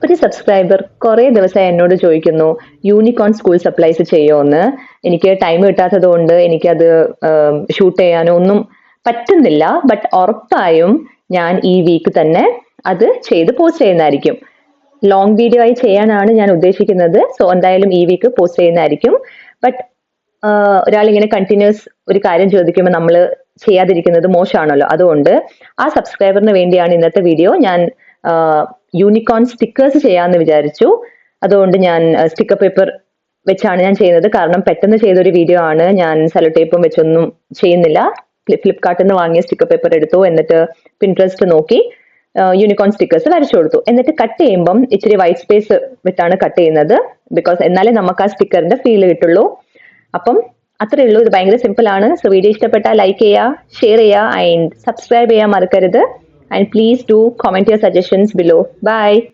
ഒരു സബ്സ്ക്രൈബർ കുറേ ദിവസമായി എന്നോട് ചോദിക്കുന്നു യൂണിക്കോൺ സ്കൂൾ സപ്ലൈസ് ചെയ്യുമോന്ന്. എനിക്ക് ടൈം കിട്ടാത്തത് കൊണ്ട് എനിക്കത് ഷൂട്ട് ചെയ്യാനോ ഒന്നും പറ്റുന്നില്ല. ബട്ട് ഉറപ്പായും ഞാൻ ഈ വീക്ക് തന്നെ അത് ചെയ്ത് പോസ്റ്റ് ചെയ്യുന്നതായിരിക്കും. ലോങ് വീഡിയോ ആയി ചെയ്യാനാണ് ഞാൻ ഉദ്ദേശിക്കുന്നത്. സോ എന്തായാലും ഈ വീക്ക് പോസ്റ്റ് ചെയ്യുന്നതായിരിക്കും. ബട്ട് ഒരാൾ ഇങ്ങനെ കണ്ടിന്യൂസ് ഒരു കാര്യം ചോദിക്കുമ്പോൾ നമ്മൾ ചെയ്യാതിരിക്കുന്നത് മോശമാണല്ലോ. അതുകൊണ്ട് ആ സബ്സ്ക്രൈബറിന് വേണ്ടിയാണ് ഇന്നത്തെ വീഡിയോ. ഞാൻ യൂണിക്കോൺ സ്റ്റിക്കേഴ്സ് ചെയ്യാമെന്ന് വിചാരിച്ചു. അതുകൊണ്ട് ഞാൻ സ്റ്റിക്കർ പേപ്പർ വെച്ചാണ് ഞാൻ ചെയ്യുന്നത്. കാരണം പെട്ടെന്ന് ചെയ്തൊരു വീഡിയോ ആണ്. ഞാൻ സെലോ ടേപ്പും വെച്ചൊന്നും ചെയ്യുന്നില്ല. ഫ്ലിപ്കാർട്ടിൽ നിന്ന് വാങ്ങിയ സ്റ്റിക്കർ പേപ്പർ എടുത്തു, എന്നിട്ട് പിൻട്രസ്റ്റ് നോക്കി യൂണിക്കോൺ സ്റ്റിക്കേഴ്സ് വരച്ചു കൊടുത്തു. എന്നിട്ട് കട്ട് ചെയ്യുമ്പം ഇച്ചിരി വൈറ്റ് സ്പേസ് വിട്ടാണ് കട്ട് ചെയ്യുന്നത്. ബിക്കോസ് എന്നാലേ നമുക്ക് ആ സ്റ്റിക്കറിന്റെ ഫീൽ കിട്ടുള്ളൂ. അപ്പം അത്രയേ ഉള്ളൂ. ഇത് ഭയങ്കര സിമ്പിൾ ആണ്. സോ വീഡിയോ ഇഷ്ടപ്പെട്ടാൽ ലൈക്ക് ചെയ്യുക, ഷെയർ ചെയ്യുക ആൻഡ് സബ്സ്ക്രൈബ് ചെയ്യാൻ മറക്കരുത്. And please do comment your suggestions below. Bye.